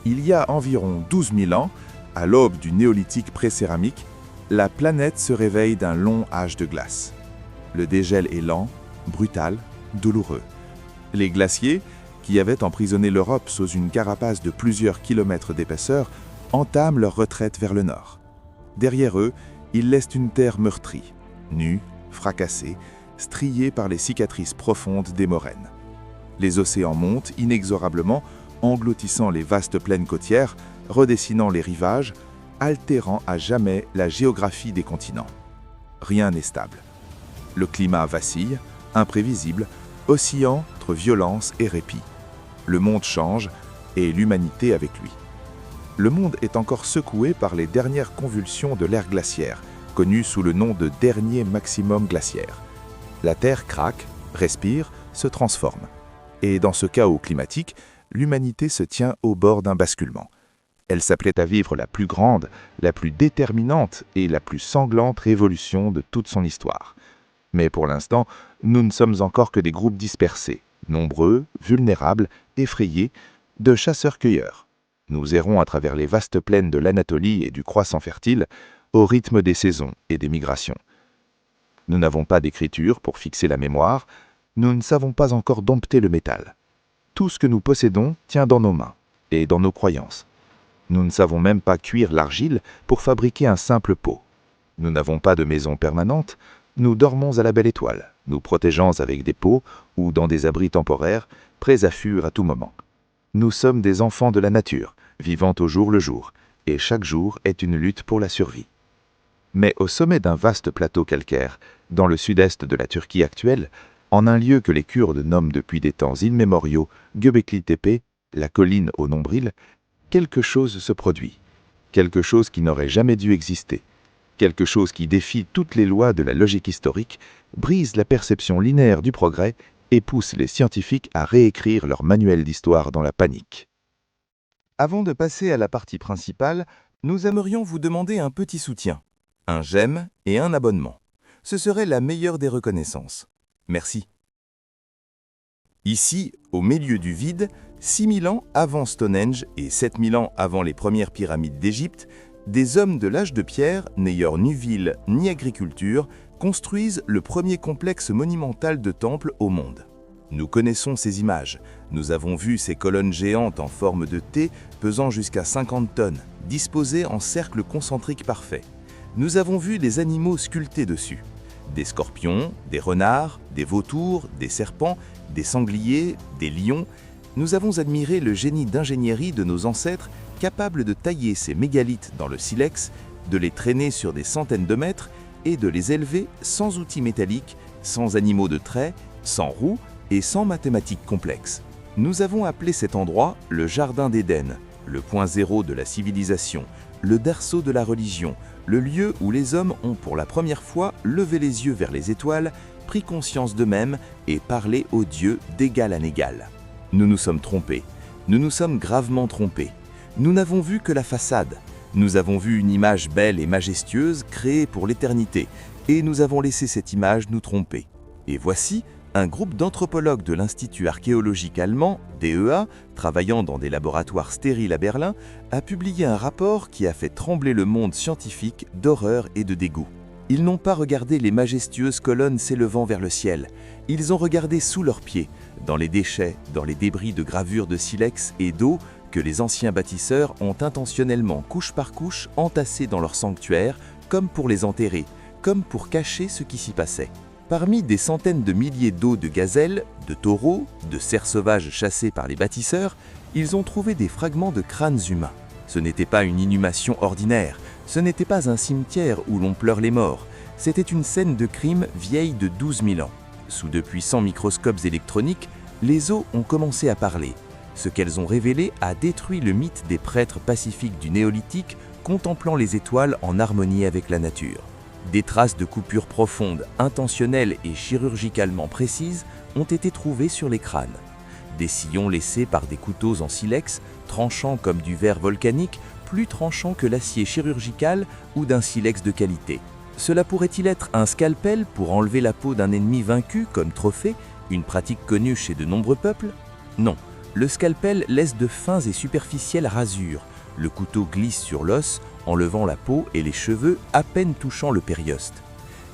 Il y a environ 12 000 ans, à l'aube du néolithique pré-céramique, la planète se réveille d'un long âge de glace. Le dégel est lent, brutal, douloureux. Les glaciers, qui avaient emprisonné l'Europe sous une carapace de plusieurs kilomètres d'épaisseur, entament leur retraite vers le nord. Derrière eux, ils laissent une terre meurtrie, nue, fracassée, striée par les cicatrices profondes des moraines. Les océans montent inexorablement, engloutissant les vastes plaines côtières, redessinant les rivages, altérant à jamais la géographie des continents. Rien n'est stable. Le climat vacille, imprévisible, oscillant entre violence et répit. Le monde change, et l'humanité avec lui. Le monde est encore secoué par les dernières convulsions de l'ère glaciaire, connues sous le nom de dernier maximum glaciaire. La Terre craque, respire, se transforme. Et dans ce chaos climatique, l'humanité se tient au bord d'un basculement. Elle s'apprête à vivre la plus grande, la plus déterminante et la plus sanglante révolution de toute son histoire. Mais pour l'instant, nous ne sommes encore que des groupes dispersés, nombreux, vulnérables, effrayés, de chasseurs-cueilleurs. Nous errons à travers les vastes plaines de l'Anatolie et du Croissant fertile, au rythme des saisons et des migrations. Nous n'avons pas d'écriture pour fixer la mémoire, nous ne savons pas encore dompter le métal. Tout ce que nous possédons tient dans nos mains et dans nos croyances. Nous ne savons même pas cuire l'argile pour fabriquer un simple pot. Nous n'avons pas de maison permanente, nous dormons à la belle étoile, nous protégeant avec des pots ou dans des abris temporaires, prêts à fuir à tout moment. Nous sommes des enfants de la nature, vivant au jour le jour, et chaque jour est une lutte pour la survie. Mais au sommet d'un vaste plateau calcaire, dans le sud-est de la Turquie actuelle, en un lieu que les Kurdes nomment depuis des temps immémoriaux Göbekli Tepe, la colline au nombril, quelque chose se produit. Quelque chose qui n'aurait jamais dû exister. Quelque chose qui défie toutes les lois de la logique historique, brise la perception linéaire du progrès et pousse les scientifiques à réécrire leur manuel d'histoire dans la panique. Avant de passer à la partie principale, nous aimerions vous demander un petit soutien, un j'aime et un abonnement. Ce serait la meilleure des reconnaissances. Merci. Ici, au milieu du vide, 6000 ans avant Stonehenge et 7000 ans avant les premières pyramides d'Égypte, des hommes de l'âge de pierre, n'ayant ni ville ni agriculture, construisent le premier complexe monumental de temples au monde. Nous connaissons ces images. Nous avons vu ces colonnes géantes en forme de T pesant jusqu'à 50 tonnes, disposées en cercle concentrique parfait. Nous avons vu des animaux sculptés dessus. Des scorpions, des renards, des vautours, des serpents, des sangliers, des lions. Nous avons admiré le génie d'ingénierie de nos ancêtres capables de tailler ces mégalithes dans le silex, de les traîner sur des centaines de mètres et de les élever sans outils métalliques, sans animaux de trait, sans roues et sans mathématiques complexes. Nous avons appelé cet endroit le Jardin d'Éden, le point zéro de la civilisation, le berceau de la religion, le lieu où les hommes ont pour la première fois levé les yeux vers les étoiles, pris conscience d'eux-mêmes et parlé aux dieux d'égal à égal. Nous nous sommes trompés, nous nous sommes gravement trompés. Nous n'avons vu que la façade. Nous avons vu une image belle et majestueuse créée pour l'éternité, et nous avons laissé cette image nous tromper. Et voici un groupe d'anthropologues de l'Institut archéologique allemand, DEA, travaillant dans des laboratoires stériles à Berlin, a publié un rapport qui a fait trembler le monde scientifique d'horreur et de dégoût. Ils n'ont pas regardé les majestueuses colonnes s'élevant vers le ciel. Ils ont regardé sous leurs pieds, dans les déchets, dans les débris de gravures de silex et d'eau que les anciens bâtisseurs ont intentionnellement, couche par couche, entassés dans leur sanctuaire, comme pour les enterrer, comme pour cacher ce qui s'y passait. Parmi des centaines de milliers d'os de gazelles, de taureaux, de cerfs sauvages chassés par les bâtisseurs, ils ont trouvé des fragments de crânes humains. Ce n'était pas une inhumation ordinaire, ce n'était pas un cimetière où l'on pleure les morts, c'était une scène de crime vieille de 12 000 ans. Sous de puissants microscopes électroniques, les os ont commencé à parler. Ce qu'elles ont révélé a détruit le mythe des prêtres pacifiques du néolithique contemplant les étoiles en harmonie avec la nature. Des traces de coupures profondes, intentionnelles et chirurgicalement précises ont été trouvées sur les crânes. Des sillons laissés par des couteaux en silex, tranchants comme du verre volcanique, plus tranchants que l'acier chirurgical ou d'un silex de qualité. Cela pourrait-il être un scalpel pour enlever la peau d'un ennemi vaincu comme trophée, une pratique connue chez de nombreux peuples? Non, Le scalpel laisse de fins et superficielles rasures. Le couteau glisse sur l'os, enlevant la peau et les cheveux à peine touchant le périoste.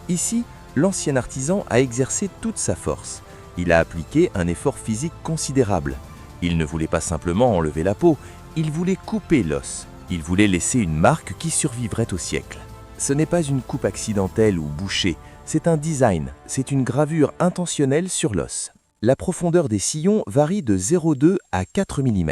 Ici, l'ancien artisan a exercé toute sa force. Il a appliqué un effort physique considérable. Il ne voulait pas simplement enlever la peau, il voulait couper l'os. Il voulait laisser une marque qui survivrait au siècle. Ce n'est pas une coupe accidentelle ou bouchée, c'est un design, c'est une gravure intentionnelle sur l'os. La profondeur des sillons varie de 0,2 à 4 mm.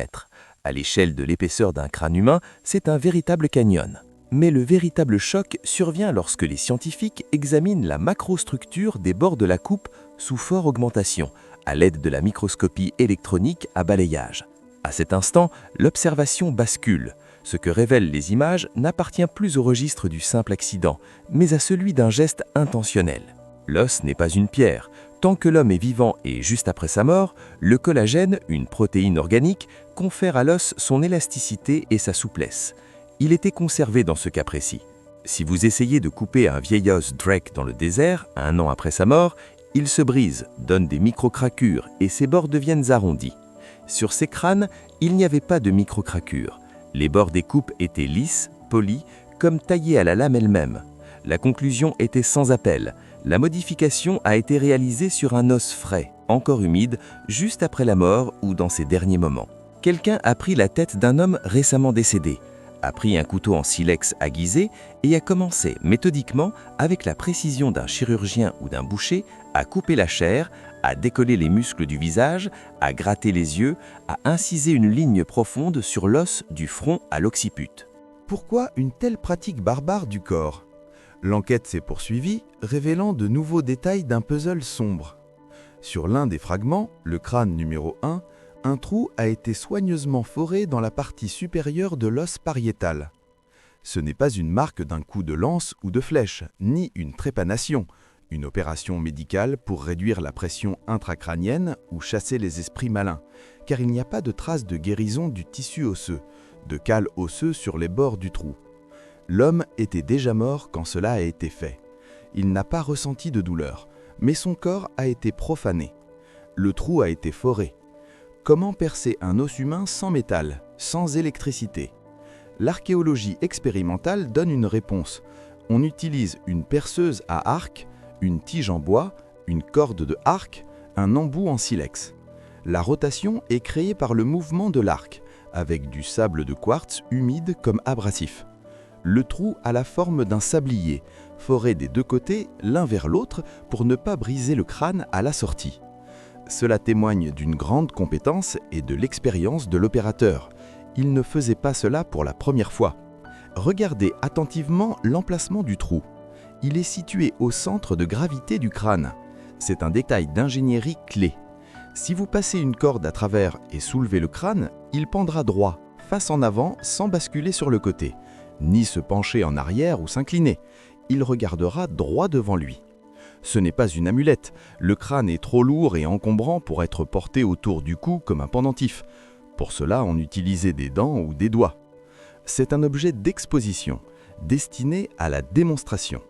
À l'échelle de l'épaisseur d'un crâne humain, c'est un véritable canyon. Mais le véritable choc survient lorsque les scientifiques examinent la macrostructure des bords de la coupe sous forte augmentation, à l'aide de la microscopie électronique à balayage. À cet instant, l'observation bascule. Ce que révèlent les images n'appartient plus au registre du simple accident, mais à celui d'un geste intentionnel. L'os n'est pas une pierre. Tant que l'homme est vivant et juste après sa mort, le collagène, une protéine organique, confère à l'os son élasticité et sa souplesse. Il était conservé dans ce cas précis. Si vous essayez de couper un vieil os Drake dans le désert, 1 an après sa mort, il se brise, donne des micro-craquures et ses bords deviennent arrondis. Sur ces crânes, il n'y avait pas de micro-craquures. Les bords des coupes étaient lisses, polis, comme taillés à la lame elle-même. La conclusion était sans appel. La modification a été réalisée sur un os frais, encore humide, juste après la mort ou dans ses derniers moments. Quelqu'un a pris la tête d'un homme récemment décédé, a pris un couteau en silex aiguisé et a commencé méthodiquement, avec la précision d'un chirurgien ou d'un boucher, à couper la chair, à décoller les muscles du visage, à gratter les yeux, à inciser une ligne profonde sur l'os du front à l'occiput. Pourquoi une telle pratique barbare du corps ? L'enquête s'est poursuivie, révélant de nouveaux détails d'un puzzle sombre. Sur l'un des fragments, le crâne numéro 1, un trou a été soigneusement foré dans la partie supérieure de l'os pariétal. Ce n'est pas une marque d'un coup de lance ou de flèche, ni une trépanation, une opération médicale pour réduire la pression intracrânienne ou chasser les esprits malins, car il n'y a pas de trace de guérison du tissu osseux, de cale osseux sur les bords du trou. L'homme était déjà mort quand cela a été fait. Il n'a pas ressenti de douleur, mais son corps a été profané. Le trou a été foré. Comment percer un os humain sans métal, sans électricité ? L'archéologie expérimentale donne une réponse. On utilise une perceuse à arc, une tige en bois, une corde de arc, un embout en silex. La rotation est créée par le mouvement de l'arc, avec du sable de quartz humide comme abrasif. Le trou a la forme d'un sablier, foré des deux côtés, l'un vers l'autre, pour ne pas briser le crâne à la sortie. Cela témoigne d'une grande compétence et de l'expérience de l'opérateur. Il ne faisait pas cela pour la première fois. Regardez attentivement l'emplacement du trou. Il est situé au centre de gravité du crâne. C'est un détail d'ingénierie clé. Si vous passez une corde à travers et soulevez le crâne, il pendra droit, face en avant, sans basculer sur le côté, ni se pencher en arrière ou s'incliner. Il regardera droit devant lui. Ce n'est pas une amulette. Le crâne est trop lourd et encombrant pour être porté autour du cou comme un pendentif. Pour cela, on utilisait des dents ou des doigts. C'est un objet d'exposition, destiné à la démonstration.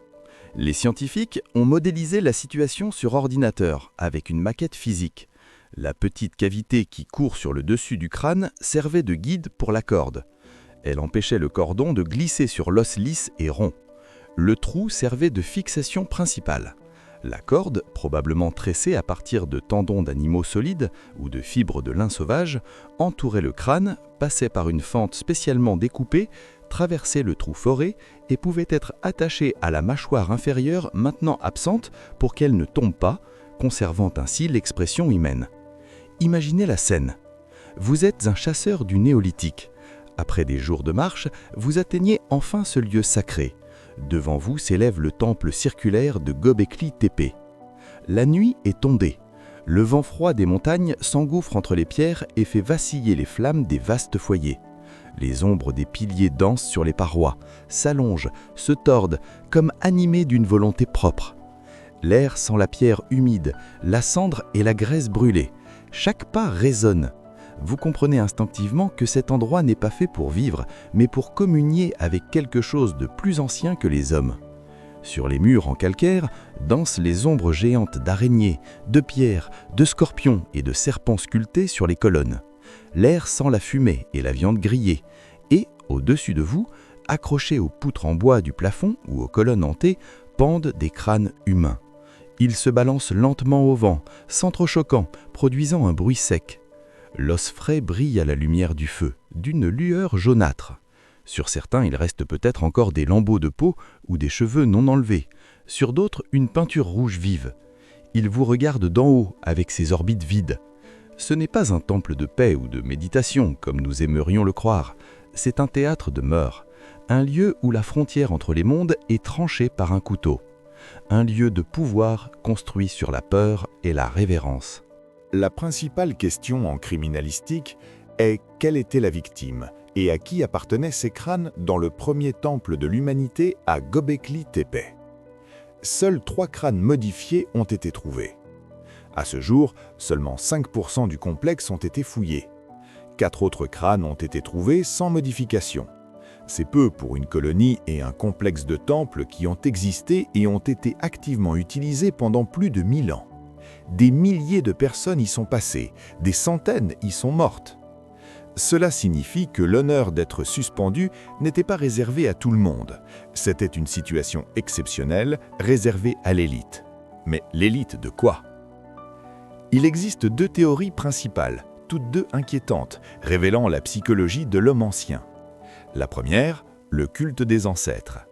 Les scientifiques ont modélisé la situation sur ordinateur avec une maquette physique. La petite cavité qui court sur le dessus du crâne servait de guide pour la corde. Elle empêchait le cordon de glisser sur l'os lisse et rond. Le trou servait de fixation principale. La corde, probablement tressée à partir de tendons d'animaux solides ou de fibres de lin sauvage, entourait le crâne, passait par une fente spécialement découpée, traversait le trou foré et pouvait être attachée à la mâchoire inférieure maintenant absente pour qu'elle ne tombe pas, conservant ainsi l'expression humaine. Imaginez la scène. Vous êtes un chasseur du néolithique. Après des jours de marche, vous atteignez enfin ce lieu sacré. Devant vous s'élève le temple circulaire de Göbekli Tepe. La nuit est tondée. Le vent froid des montagnes s'engouffre entre les pierres et fait vaciller les flammes des vastes foyers. Les ombres des piliers dansent sur les parois, s'allongent, se tordent, comme animées d'une volonté propre. L'air sent la pierre humide, la cendre et la graisse brûlée. Chaque pas résonne. Vous comprenez instinctivement que cet endroit n'est pas fait pour vivre, mais pour communier avec quelque chose de plus ancien que les hommes. Sur les murs en calcaire dansent les ombres géantes d'araignées, de pierres, de scorpions et de serpents sculptés sur les colonnes. l'air sent la fumée et la viande grillée, et, au-dessus de vous, accrochés aux poutres en bois du plafond ou aux colonnes hantées, pendent des crânes humains. Ils se balancent lentement au vent, s'entrechoquant, produisant un bruit sec. L'os frais brille à la lumière du feu, d'une lueur jaunâtre. Sur certains, il reste peut-être encore des lambeaux de peau ou des cheveux non enlevés. Sur d'autres, une peinture rouge vive. Ils vous regardent d'en haut avec ses orbites vides. Ce n'est pas un temple de paix ou de méditation, comme nous aimerions le croire. C'est un théâtre de meurtre, un lieu où la frontière entre les mondes est tranchée par un couteau. Un lieu de pouvoir construit sur la peur et la révérence. La principale question en criminalistique est quelle était la victime et à qui appartenaient ces crânes dans le premier temple de l'humanité à Göbekli Tepe. Seuls 3 crânes modifiés ont été trouvés. À ce jour, seulement 5% du complexe ont été fouillés. 4 autres crânes ont été trouvés sans modification. C'est peu pour une colonie et un complexe de temples qui ont existé et ont été activement utilisés pendant plus de 1000 ans. Des milliers de personnes y sont passées, des centaines y sont mortes. Cela signifie que l'honneur d'être suspendu n'était pas réservé à tout le monde. C'était une situation exceptionnelle, réservée à l'élite. Mais l'élite de quoi? Il existe 2 théories principales, toutes 2 inquiétantes, révélant la psychologie de l'homme ancien. La première, le culte des ancêtres.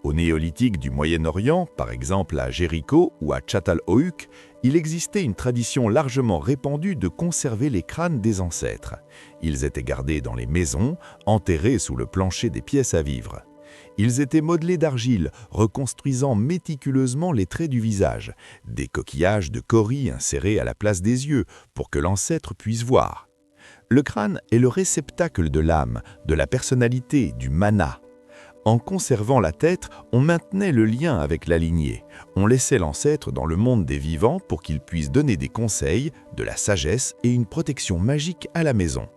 Au néolithique du Moyen-Orient, par exemple à Jéricho ou à Çatalhöyük, il existait une tradition largement répandue de conserver les crânes des ancêtres. Ils étaient gardés dans les maisons, enterrés sous le plancher des pièces à vivre. Ils étaient modelés d'argile, reconstruisant méticuleusement les traits du visage, des coquillages de caurie insérés à la place des yeux pour que l'ancêtre puisse voir. Le crâne est le réceptacle de l'âme, de la personnalité, du mana. En conservant la tête, on maintenait le lien avec la lignée. On laissait l'ancêtre dans le monde des vivants pour qu'il puisse donner des conseils, de la sagesse et une protection magique à la maison.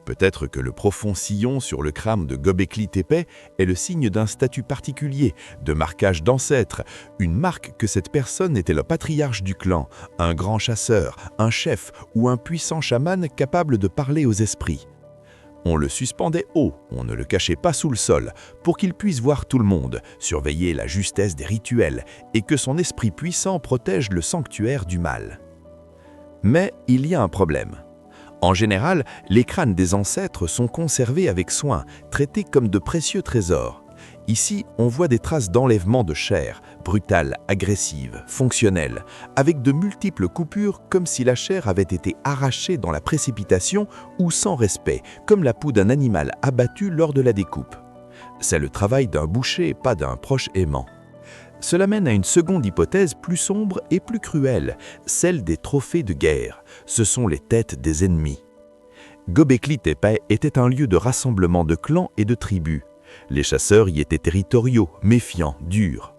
Peut-être que le profond sillon sur le crâne de Göbekli Tepe est le signe d'un statut particulier, de marquage d'ancêtre, une marque que cette personne était le patriarche du clan, un grand chasseur, un chef ou un puissant chaman capable de parler aux esprits. On le suspendait haut, on ne le cachait pas sous le sol, pour qu'il puisse voir tout le monde, surveiller la justesse des rituels et que son esprit puissant protège le sanctuaire du mal. Mais il y a un problème. En général, les crânes des ancêtres sont conservés avec soin, traités comme de précieux trésors. Ici, on voit des traces d'enlèvement de chair, brutale, agressive, fonctionnelle, avec de multiples coupures comme si la chair avait été arrachée dans la précipitation ou sans respect, comme la peau d'un animal abattu lors de la découpe. C'est le travail d'un boucher, pas d'un proche aimant. Cela mène à une seconde hypothèse plus sombre et plus cruelle, celle des trophées de guerre. Ce sont les têtes des ennemis. Göbekli Tepe était un lieu de rassemblement de clans et de tribus. Les chasseurs y étaient territoriaux, méfiants, durs.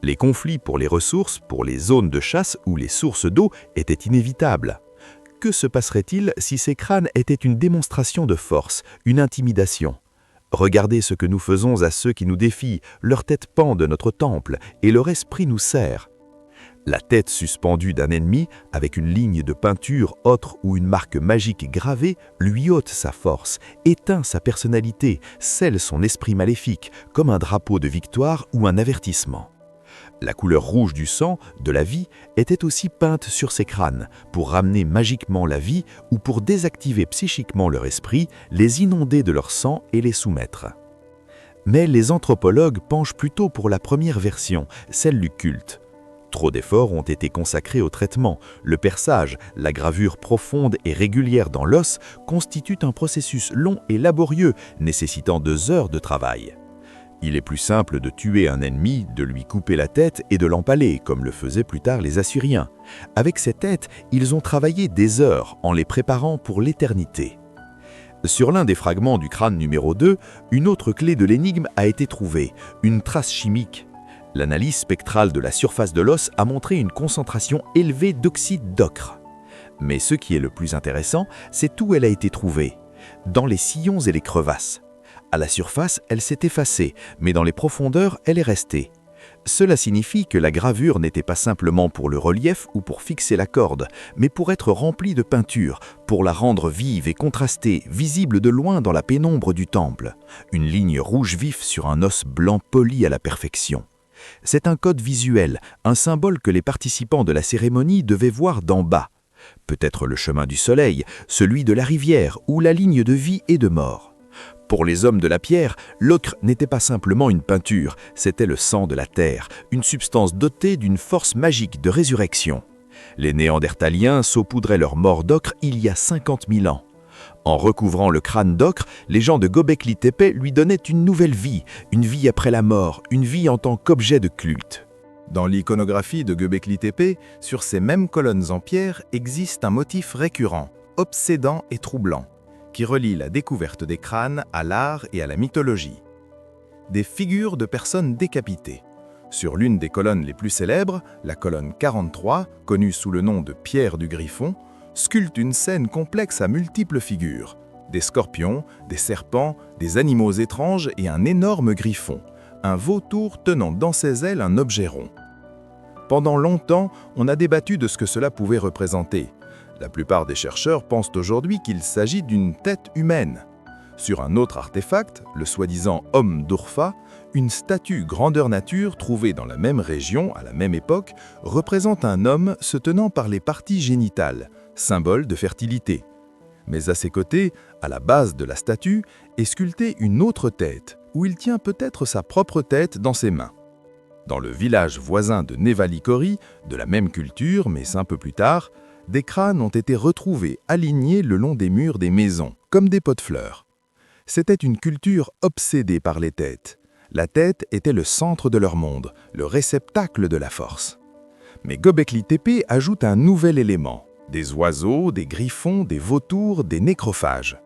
Les conflits pour les ressources, pour les zones de chasse ou les sources d'eau étaient inévitables. Que se passerait-il si ces crânes étaient une démonstration de force, une intimidation ? Regardez ce que nous faisons à ceux qui nous défient, leur tête pend de notre temple et leur esprit nous sert. La tête suspendue d'un ennemi, avec une ligne de peinture autre ou une marque magique gravée, lui ôte sa force, éteint sa personnalité, scelle son esprit maléfique, comme un drapeau de victoire ou un avertissement. La couleur rouge du sang, de la vie, était aussi peinte sur ces crânes, pour ramener magiquement la vie ou pour désactiver psychiquement leur esprit, les inonder de leur sang et les soumettre. Mais les anthropologues penchent plutôt pour la première version, celle du culte. Trop d'efforts ont été consacrés au traitement. Le perçage, la gravure profonde et régulière dans l'os constituent un processus long et laborieux, nécessitant 2 heures de travail. Il est plus simple de tuer un ennemi, de lui couper la tête et de l'empaler, comme le faisaient plus tard les Assyriens. Avec ces têtes, ils ont travaillé des heures en les préparant pour l'éternité. Sur l'un des fragments du crâne numéro 2, une autre clé de l'énigme a été trouvée, une trace chimique. L'analyse spectrale de la surface de l'os a montré une concentration élevée d'oxyde d'ocre. Mais ce qui est le plus intéressant, c'est où elle a été trouvée. Dans les sillons et les crevasses. À la surface, elle s'est effacée, mais dans les profondeurs, elle est restée. Cela signifie que la gravure n'était pas simplement pour le relief ou pour fixer la corde, mais pour être remplie de peinture, pour la rendre vive et contrastée, visible de loin dans la pénombre du temple. Une ligne rouge vif sur un os blanc poli à la perfection. C'est un code visuel, un symbole que les participants de la cérémonie devaient voir d'en bas. Peut-être le chemin du soleil, celui de la rivière ou la ligne de vie et de mort. Pour les hommes de la pierre, l'ocre n'était pas simplement une peinture, c'était le sang de la terre, une substance dotée d'une force magique de résurrection. Les Néandertaliens saupoudraient leur mort d'ocre il y a 50 000 ans. En recouvrant le crâne d'ocre, les gens de Göbekli Tepe lui donnaient une nouvelle vie, une vie après la mort, une vie en tant qu'objet de culte. Dans l'iconographie de Göbekli Tepe, sur ces mêmes colonnes en pierre existe un motif récurrent, obsédant et troublant, qui relie la découverte des crânes à l'art et à la mythologie. Des figures de personnes décapitées. Sur l'une des colonnes les plus célèbres, la colonne 43, connue sous le nom de Pierre du Griffon, sculpte une scène complexe à multiples figures. Des scorpions, des serpents, des animaux étranges et un énorme griffon, un vautour tenant dans ses ailes un objet rond. Pendant longtemps, on a débattu de ce que cela pouvait représenter. La plupart des chercheurs pensent aujourd'hui qu'il s'agit d'une tête humaine. Sur un autre artefact, le soi-disant homme d'Urfa, une statue grandeur nature trouvée dans la même région à la même époque représente un homme se tenant par les parties génitales, symbole de fertilité. Mais à ses côtés, à la base de la statue, est sculptée une autre tête, où il tient peut-être sa propre tête dans ses mains. Dans le village voisin de Nevalikori, de la même culture mais un peu plus tard, des crânes ont été retrouvés alignés le long des murs des maisons, comme des pots de fleurs. C'était une culture obsédée par les têtes. La tête était le centre de leur monde, le réceptacle de la force. Mais Göbekli Tepe ajoute un nouvel élément, des oiseaux, des griffons, des vautours, des nécrophages.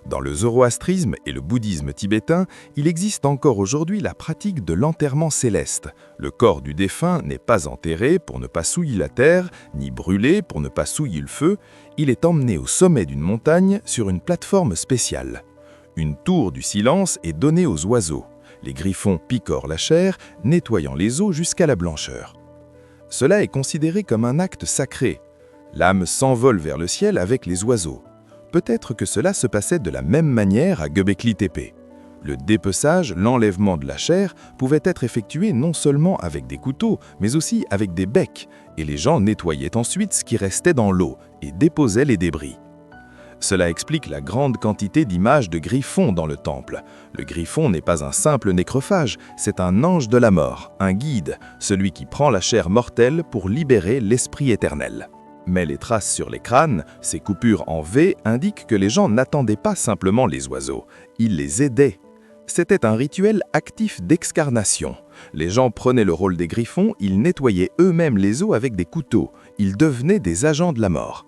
Dans le zoroastrisme et le bouddhisme tibétain, il existe encore aujourd'hui la pratique de l'enterrement céleste. Le corps du défunt n'est pas enterré pour ne pas souiller la terre, ni brûlé pour ne pas souiller le feu, il est emmené au sommet d'une montagne sur une plateforme spéciale. Une tour du silence est donnée aux oiseaux. Les griffons picorent la chair, nettoyant les os jusqu'à la blancheur. Cela est considéré comme un acte sacré. L'âme s'envole vers le ciel avec les oiseaux. Peut-être que cela se passait de la même manière à Göbekli Tepe. Le dépeçage, l'enlèvement de la chair, pouvait être effectué non seulement avec des couteaux, mais aussi avec des becs, et les gens nettoyaient ensuite ce qui restait dans l'eau et déposaient les débris. Cela explique la grande quantité d'images de griffons dans le temple. Le griffon n'est pas un simple nécrophage, c'est un ange de la mort, un guide, celui qui prend la chair mortelle pour libérer l'esprit éternel. Mais les traces sur les crânes, ces coupures en V, indiquent que les gens n'attendaient pas simplement les oiseaux, ils les aidaient. C'était un rituel actif d'excarnation. Les gens prenaient le rôle des griffons, ils nettoyaient eux-mêmes les os avec des couteaux, ils devenaient des agents de la mort.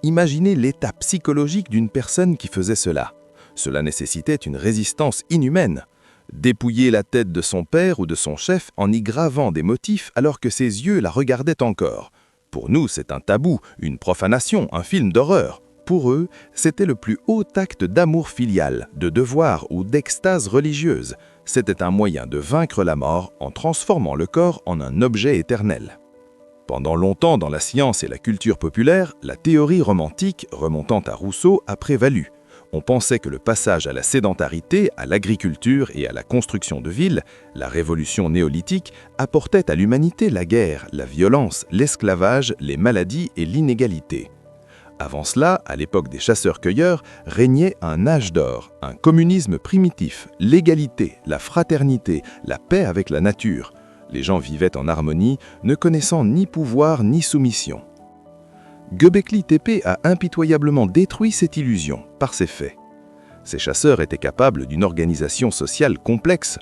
Imaginez l'état psychologique d'une personne qui faisait cela. Cela nécessitait une résistance inhumaine. Dépouiller la tête de son père ou de son chef en y gravant des motifs alors que ses yeux la regardaient encore. Pour nous, c'est un tabou, une profanation, un film d'horreur. Pour eux, c'était le plus haut acte d'amour filial, de devoir ou d'extase religieuse. C'était un moyen de vaincre la mort en transformant le corps en un objet éternel. Pendant longtemps, dans la science et la culture populaire, la théorie romantique, remontant à Rousseau, a prévalu. On pensait que le passage à la sédentarité, à l'agriculture et à la construction de villes, la révolution néolithique, apportait à l'humanité la guerre, la violence, l'esclavage, les maladies et l'inégalité. Avant cela, à l'époque des chasseurs-cueilleurs, régnait un âge d'or, un communisme primitif, l'égalité, la fraternité, la paix avec la nature. Les gens vivaient en harmonie, ne connaissant ni pouvoir ni soumission. Göbekli Tepe a impitoyablement détruit cette illusion par ses faits. Ces chasseurs étaient capables d'une organisation sociale complexe.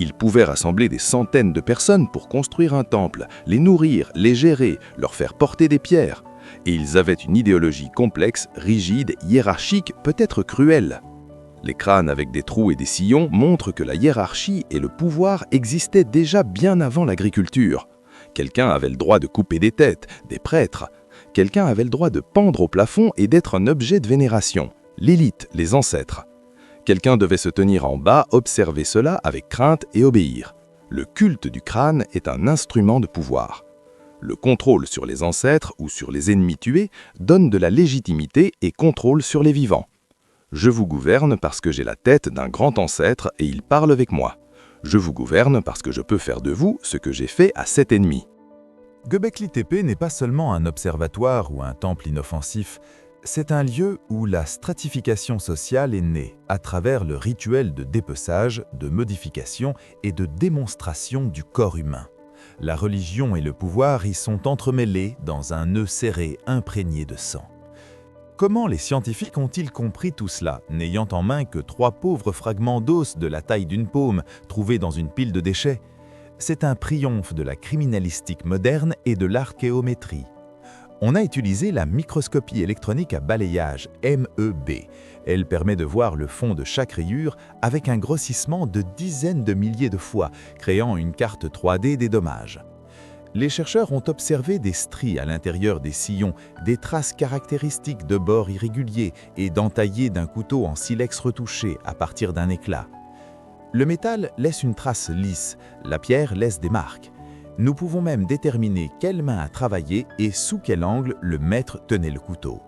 Ils pouvaient rassembler des centaines de personnes pour construire un temple, les nourrir, les gérer, leur faire porter des pierres. Et ils avaient une idéologie complexe, rigide, hiérarchique, peut-être cruelle. Les crânes avec des trous et des sillons montrent que la hiérarchie et le pouvoir existaient déjà bien avant l'agriculture. Quelqu'un avait le droit de couper des têtes, des prêtres. Quelqu'un avait le droit de pendre au plafond et d'être un objet de vénération, l'élite, les ancêtres. Quelqu'un devait se tenir en bas, observer cela avec crainte et obéir. Le culte du crâne est un instrument de pouvoir. Le contrôle sur les ancêtres ou sur les ennemis tués donne de la légitimité et contrôle sur les vivants. Je vous gouverne parce que j'ai la tête d'un grand ancêtre et il parle avec moi. Je vous gouverne parce que je peux faire de vous ce que j'ai fait à cet ennemi. Göbekli Tepe n'est pas seulement un observatoire ou un temple inoffensif, c'est un lieu où la stratification sociale est née à travers le rituel de dépeçage, de modification et de démonstration du corps humain. La religion et le pouvoir y sont entremêlés dans un nœud serré imprégné de sang. Comment les scientifiques ont-ils compris tout cela, n'ayant en main que 3 pauvres fragments d'os de la taille d'une paume, trouvés dans une pile de déchets? C'est un triomphe de la criminalistique moderne et de l'archéométrie. On a utilisé la microscopie électronique à balayage, MEB. Elle permet de voir le fond de chaque rayure avec un grossissement de dizaines de milliers de fois, créant une carte 3D des dommages. Les chercheurs ont observé des stries à l'intérieur des sillons, des traces caractéristiques de bords irréguliers et d'entaillés d'un couteau en silex retouché à partir d'un éclat. Le métal laisse une trace lisse, la pierre laisse des marques. Nous pouvons même déterminer quelle main a travaillé et sous quel angle le maître tenait le couteau.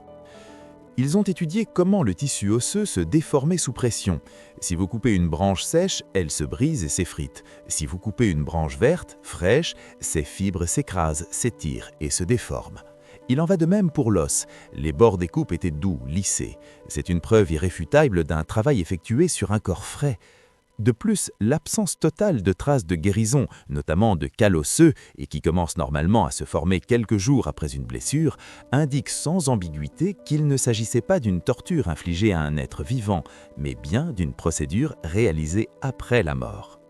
Ils ont étudié comment le tissu osseux se déformait sous pression. Si vous coupez une branche sèche, elle se brise et s'effrite. Si vous coupez une branche verte, fraîche, ses fibres s'écrasent, s'étirent et se déforment. Il en va de même pour l'os. Les bords des coupes étaient doux, lissés. C'est une preuve irréfutable d'un travail effectué sur un corps frais. De plus, l'absence totale de traces de guérison, notamment de cales osseux, et qui commence normalement à se former quelques jours après une blessure, indique sans ambiguïté qu'il ne s'agissait pas d'une torture infligée à un être vivant, mais bien d'une procédure réalisée après la mort.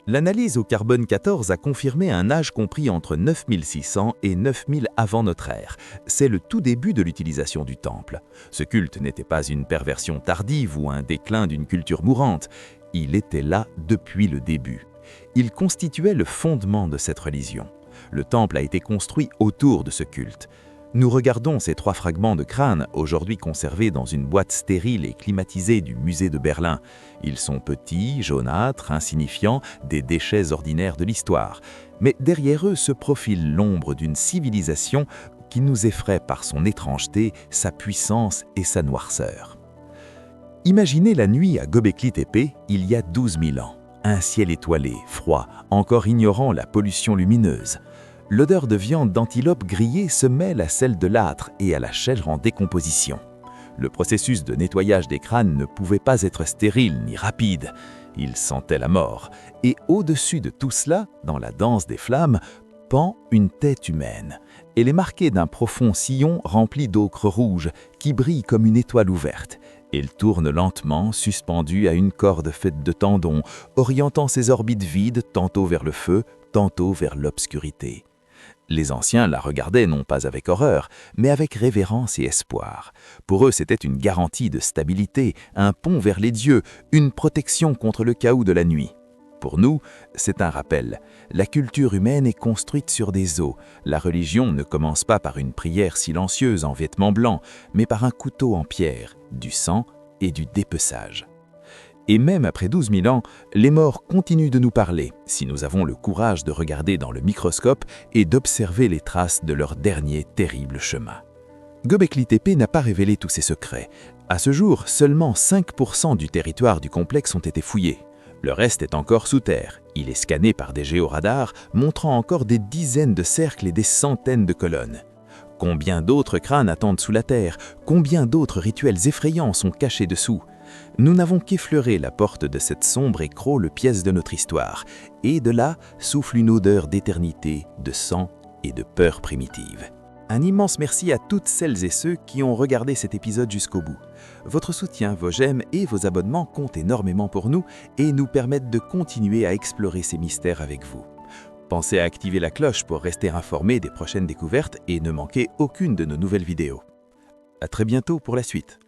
L'analyse au carbone 14 a confirmé un âge compris entre 9600 et 9000 avant notre ère. C'est le tout début de l'utilisation du temple. Ce culte n'était pas une perversion tardive ou un déclin d'une culture mourante. Il était là depuis le début. Il constituait le fondement de cette religion. Le temple a été construit autour de ce culte. Nous regardons ces 3 fragments de crâne, aujourd'hui conservés dans une boîte stérile et climatisée du musée de Berlin. Ils sont petits, jaunâtres, insignifiants, des déchets ordinaires de l'histoire. Mais derrière eux se profile l'ombre d'une civilisation qui nous effraie par son étrangeté, sa puissance et sa noirceur. Imaginez la nuit à Göbekli Tepe, il y a 12 000 ans. Un ciel étoilé, froid, encore ignorant la pollution lumineuse. L'odeur de viande d'antilope grillée se mêle à celle de l'âtre et à la chair en décomposition. Le processus de nettoyage des crânes ne pouvait pas être stérile ni rapide. Il sentait la mort. Et au-dessus de tout cela, dans la danse des flammes, pend une tête humaine. Elle est marquée d'un profond sillon rempli d'ocre rouge qui brille comme une étoile ouverte. Elle tourne lentement, suspendue à une corde faite de tendons, orientant ses orbites vides tantôt vers le feu, tantôt vers l'obscurité. Les anciens la regardaient non pas avec horreur, mais avec révérence et espoir. Pour eux, c'était une garantie de stabilité, un pont vers les dieux, une protection contre le chaos de la nuit. Pour nous, c'est un rappel. La culture humaine est construite sur des os. La religion ne commence pas par une prière silencieuse en vêtements blancs, mais par un couteau en pierre, du sang et du dépeçage. Et même après 12 000 ans, les morts continuent de nous parler, si nous avons le courage de regarder dans le microscope et d'observer les traces de leur dernier terrible chemin. Göbekli Tepe n'a pas révélé tous ses secrets. À ce jour, seulement 5% du territoire du complexe ont été fouillés. Le reste est encore sous terre. Il est scanné par des géoradars, montrant encore des dizaines de cercles et des centaines de colonnes. Combien d'autres crânes attendent sous la terre? Combien d'autres rituels effrayants sont cachés dessous? Nous n'avons qu'effleuré la porte de cette sombre et crôle pièce de notre histoire, et de là souffle une odeur d'éternité, de sang et de peur primitive. Un immense merci à toutes celles et ceux qui ont regardé cet épisode jusqu'au bout. Votre soutien, vos j'aime et vos abonnements comptent énormément pour nous et nous permettent de continuer à explorer ces mystères avec vous. Pensez à activer la cloche pour rester informé des prochaines découvertes et ne manquer aucune de nos nouvelles vidéos. À très bientôt pour la suite.